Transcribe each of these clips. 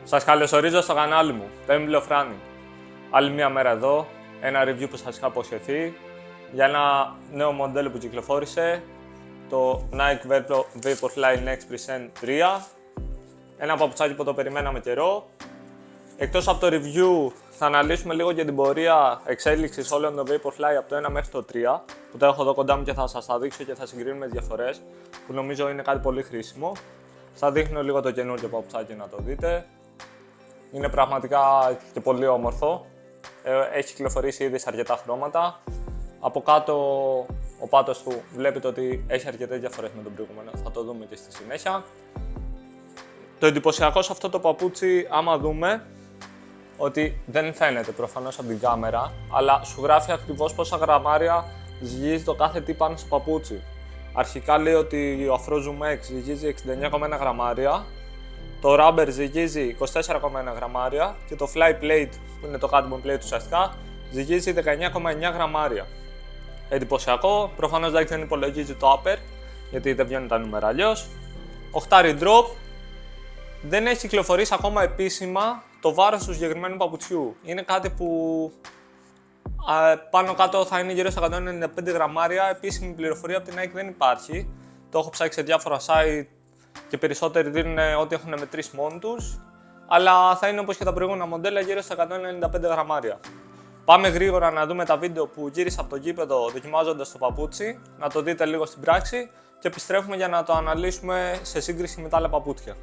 Σας καλωσορίζω στο κανάλι μου, το είμαι Λεωφράνη. Άλλη μια μέρα εδώ, ένα review που σας είχα αποσχεθεί για ένα νέο μοντέλο που κυκλοφόρησε, το Nike Vaporfly Next Present 3. Ένα παπουτσάκι που το περιμέναμε καιρό. Εκτός από το review, θα αναλύσουμε λίγο και την πορεία εξέλιξης όλων των Vaporfly από το 1 μέχρι το 3, που τα έχω εδώ κοντά μου και θα σας τα δείξω και θα συγκρίνουμε τις διαφορές, που νομίζω είναι κάτι πολύ χρήσιμο. Θα δείχνω λίγο το καινούργιο παπουτσάκι να το δείτε. Είναι πραγματικά και πολύ όμορφο. Έχει κυκλοφορήσει ήδη σε αρκετά χρώματα. Από κάτω ο πάτος του βλέπετε ότι έχει αρκετές διαφορές με τον προηγούμενο. Θα το δούμε και στη συνέχεια. Το εντυπωσιακό σε αυτό το παπούτσι, άμα δούμε, ότι δεν φαίνεται προφανώς από την κάμερα, αλλά σου γράφει ακριβώς πόσα γραμμάρια ζυγίζει το κάθε τι πάνω στο παπούτσι. Αρχικά λέει ότι ο Afro Zoom X ζυγίζει 69,1 γραμμάρια, το Rubber ζυγίζει 24,1 γραμμάρια και το Fly Plate, που είναι το carbon plate ουσιαστικά, ζυγίζει 19,9 γραμμάρια. Εντυπωσιακό, προφανώς δεν υπολογίζει το upper, γιατί δεν βγαίνουν τα νούμερα αλλιώς. 8 drop, δεν έχει κυκλοφορήσει ακόμα επίσημα το βάρος του συγκεκριμένου παπουτσιού. Είναι κάτι που πάνω κάτω θα είναι γύρω στα 195 γραμμάρια. Επίσημη πληροφορία από την Nike δεν υπάρχει. Το έχω ψάξει σε διάφορα site και περισσότεροι δίνουν ό,τι έχουν μετρήσει μόνοι τους. Αλλά θα είναι όπως και τα προηγούμενα μοντέλα, γύρω στα 195 γραμμάρια. Πάμε γρήγορα να δούμε τα βίντεο που γύρισα από το γήπεδο δοκιμάζοντας το παπούτσι. Να το δείτε λίγο στην πράξη και επιστρέφουμε για να το αναλύσουμε σε σύγκριση με τα άλλα παπούτσια.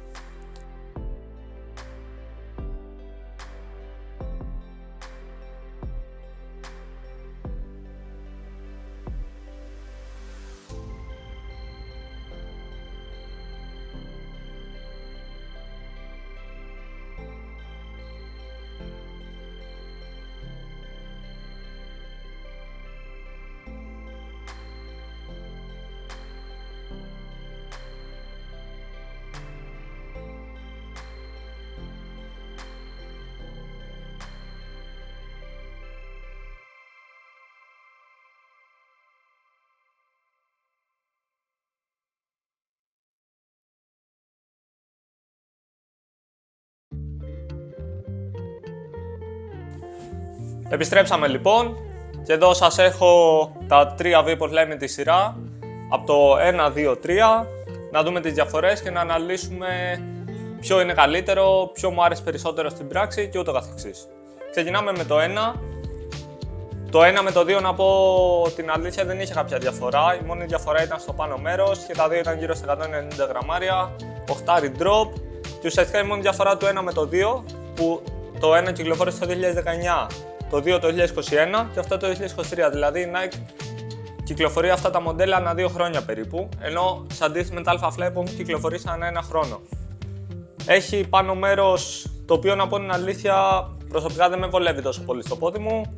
Επιστρέψαμε λοιπόν και εδώ σας έχω τα τρία Vaporfly με τη σειρά από το 1, 2, 3, να δούμε τις διαφορές και να αναλύσουμε ποιο είναι καλύτερο, ποιο μου άρεσε περισσότερο στην πράξη και ούτω καθεξής. Ξεκινάμε με το 1. Το 1 με το 2, να πω την αλήθεια, δεν είχε κάποια διαφορά. Η μόνη διαφορά ήταν στο πάνω μέρος και τα δύο ήταν γύρω στα 190 γραμμάρια, 8 drop και ουσιαστικά η μόνη διαφορά του 1 με το 2, που το 1 κυκλοφόρησε το 2019, το 2 το 2021 και αυτό το 2023, δηλαδή η Nike κυκλοφορεί αυτά τα μοντέλα ανά 2 χρόνια περίπου, ενώ σε αντίθεση με τα Alpha Fly που έχουν κυκλοφορήσει ανά 1 χρόνο. Έχει πάνω μέρος το οποίο, να πω την αλήθεια, προσωπικά δεν με βολεύει τόσο πολύ στο πόδι μου,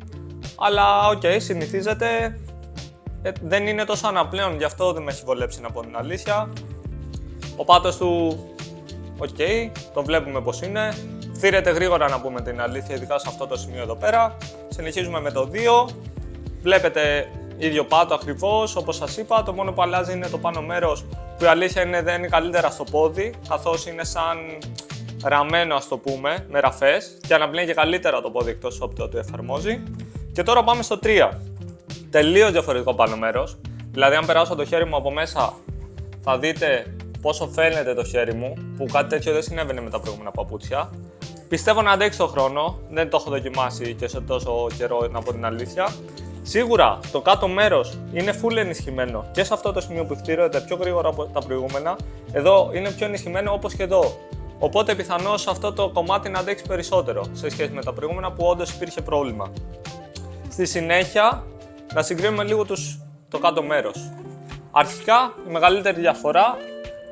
αλλά οκ, συνηθίζεται, δεν είναι τόσο αναπλέον, γι' αυτό δεν με έχει βολέψει, να πω την αλήθεια. Ο πάτος του, οκ, το βλέπουμε πως είναι. Θύρεται γρήγορα, να πούμε την αλήθεια, ειδικά σε αυτό το σημείο εδώ πέρα. Συνεχίζουμε με το 2. Βλέπετε ίδιο πάτο ακριβώς, όπως σας είπα. Το μόνο που αλλάζει είναι το πάνω μέρος, που η αλήθεια είναι δεν είναι καλύτερα στο πόδι, καθώς είναι σαν ραμμένο, ας το πούμε, με ραφές και αναπλέει και καλύτερα το πόδι εκτός από το ότι εφαρμόζει. Και τώρα πάμε στο 3. Τελείως διαφορετικό πάνω μέρος. Δηλαδή, αν περάσω το χέρι μου από μέσα, θα δείτε πόσο φαίνεται το χέρι μου, που κάτι τέτοιο δεν συνέβαινε με τα προηγούμενα παπούτσια. Πιστεύω να αντέξει το χρόνο, δεν το έχω δοκιμάσει και σε τόσο καιρό, να πω την αλήθεια. Σίγουρα το κάτω μέρος είναι full ενισχυμένο και σε αυτό το σημείο που φτύρεται πιο γρήγορα από τα προηγούμενα. Εδώ είναι πιο ενισχυμένο όπως και εδώ. Οπότε πιθανώς αυτό το κομμάτι να αντέξει περισσότερο σε σχέση με τα προηγούμενα που όντως υπήρχε πρόβλημα. Στη συνέχεια, να συγκρίνουμε λίγο το κάτω μέρος. Αρχικά, η μεγαλύτερη διαφορά,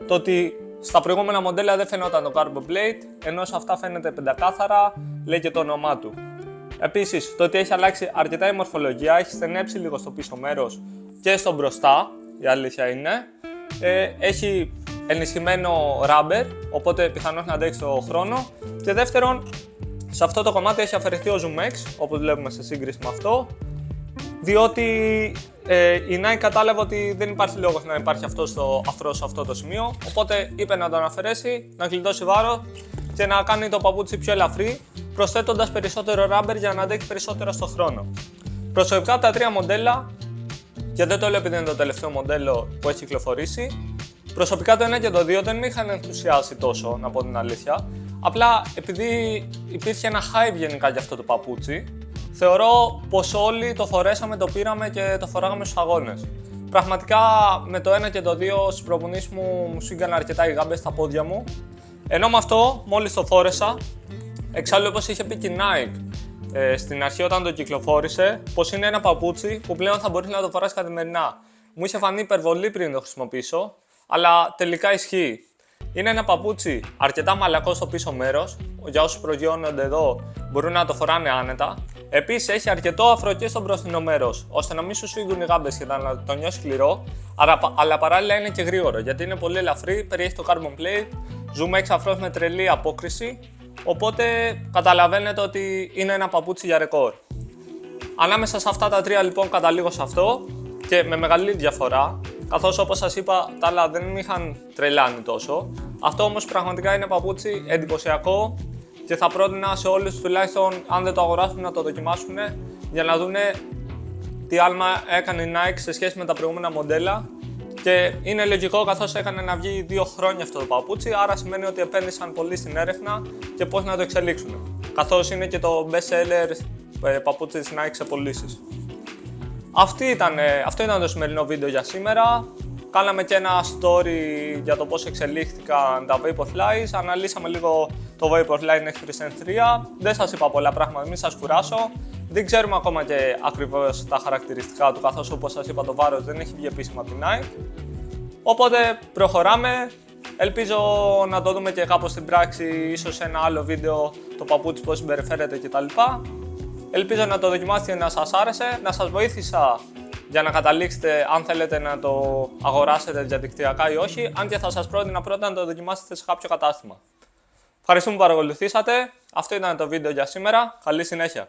το ότι στα προηγούμενα μοντέλα δεν φαινόταν το carbon plate, ενώ σε αυτά φαίνεται πεντακάθαρα, λέει και το όνομά του. Επίσης, το ότι έχει αλλάξει αρκετά η μορφολογία, έχει στενέψει λίγο στο πίσω μέρος και στο μπροστά, η αλήθεια είναι. Έχει ενισχυμένο rubber, οπότε πιθανώς να αντέξει το χρόνο. Και δεύτερον, σε αυτό το κομμάτι έχει αφαιρεθεί ο Zoom X, όπως βλέπουμε σε σύγκριση με αυτό, διότι η Nike κατάλαβε ότι δεν υπάρχει λόγος να υπάρχει αυτό στο αφρό σε αυτό το σημείο, οπότε είπε να τον αφαιρέσει, να γλιτώσει βάρος και να κάνει το παπούτσι πιο ελαφρύ, προσθέτοντας περισσότερο rubber για να αντέξει περισσότερο στο χρόνο. Προσωπικά τα τρία μοντέλα, και δεν το λέω επειδή είναι το τελευταίο μοντέλο που έχει κυκλοφορήσει, προσωπικά το 1 και το 2 δεν με είχαν ενθουσιάσει τόσο, να πω την αλήθεια. Απλά επειδή υπήρχε ένα hype γενικά για αυτό το παπούτσι, θεωρώ πως όλοι το φορέσαμε, το πήραμε και το φοράγαμε στους αγώνες. Πραγματικά με το 1 και το 2 στις προπονήσεις μου σφίγγανε αρκετά οι γάμπες στα πόδια μου. Ενώ με αυτό, μόλις το φόρεσα, εξάλλου όπως είχε πει και η Nike στην αρχή όταν το κυκλοφόρησε, πως είναι ένα παπούτσι που πλέον θα μπορείς να το φοράς καθημερινά. Μου είχε φανεί υπερβολή πριν το χρησιμοποιήσω, αλλά τελικά ισχύει. Είναι ένα παπούτσι αρκετά μαλακό στο πίσω μέρος, για όσους προγειώνονται εδώ μπορούν να το φοράνε άνετα. Επίσης έχει αρκετό αφρό και στο μπροστινό μέρος, ώστε να μην σου σφίγγουν οι γάμπες και να το νιώσει σκληρό, αλλά παράλληλα είναι και γρήγορο, γιατί είναι πολύ ελαφρύ, περιέχει το carbon plate, zoom 6 αφρός με τρελή απόκριση, οπότε καταλαβαίνετε ότι είναι ένα παπούτσι για ρεκόρ. Ανάμεσα σε αυτά τα τρία λοιπόν καταλήγω σε αυτό και με μεγάλη διαφορά, καθώς όπως σας είπα τα άλλα δεν με είχαν τρελάνει τόσο. Αυτό όμως πραγματικά είναι παπούτσι εντυπωσιακό και θα πρότεινα σε όλους τουλάχιστον αν δεν το αγοράσουν να το δοκιμάσουν για να δουν τι άλμα έκανε η Nike σε σχέση με τα προηγούμενα μοντέλα. Και είναι λογικό καθώς έκανε να βγει 2 χρόνια αυτό το παπούτσι, άρα σημαίνει ότι επένδυσαν πολύ στην έρευνα και πώς να το εξελίξουν. Καθώς είναι και το best seller παπούτσι της Nike σε πωλήσεις. Αυτό ήταν το σημερινό βίντεο για σήμερα. Κάναμε και ένα story για το πώς εξελίχθηκαν τα Vaporflies. Αναλύσαμε λίγο το Vaporfly Next 3. Δεν σας είπα πολλά πράγματα, μην σας κουράσω. Δεν ξέρουμε ακόμα και ακριβώς τα χαρακτηριστικά του, καθώς όπως σας είπα το βάρος δεν έχει βγει επίσημα από την Nike. Οπότε προχωράμε. Ελπίζω να το δούμε και κάπως στην πράξη, ίσως σε ένα άλλο βίντεο το παπούτσι πώς συμπεριφέρεται κτλ. Ελπίζω να το δοκιμάσετε και να σας άρεσε, να σας βοήθησα για να καταλήξετε αν θέλετε να το αγοράσετε διαδικτυακά ή όχι, αν και θα σας πρότεινα πρώτα να το δοκιμάσετε σε κάποιο κατάστημα. Ευχαριστούμε που παρακολουθήσατε. Αυτό ήταν το βίντεο για σήμερα. Καλή συνέχεια.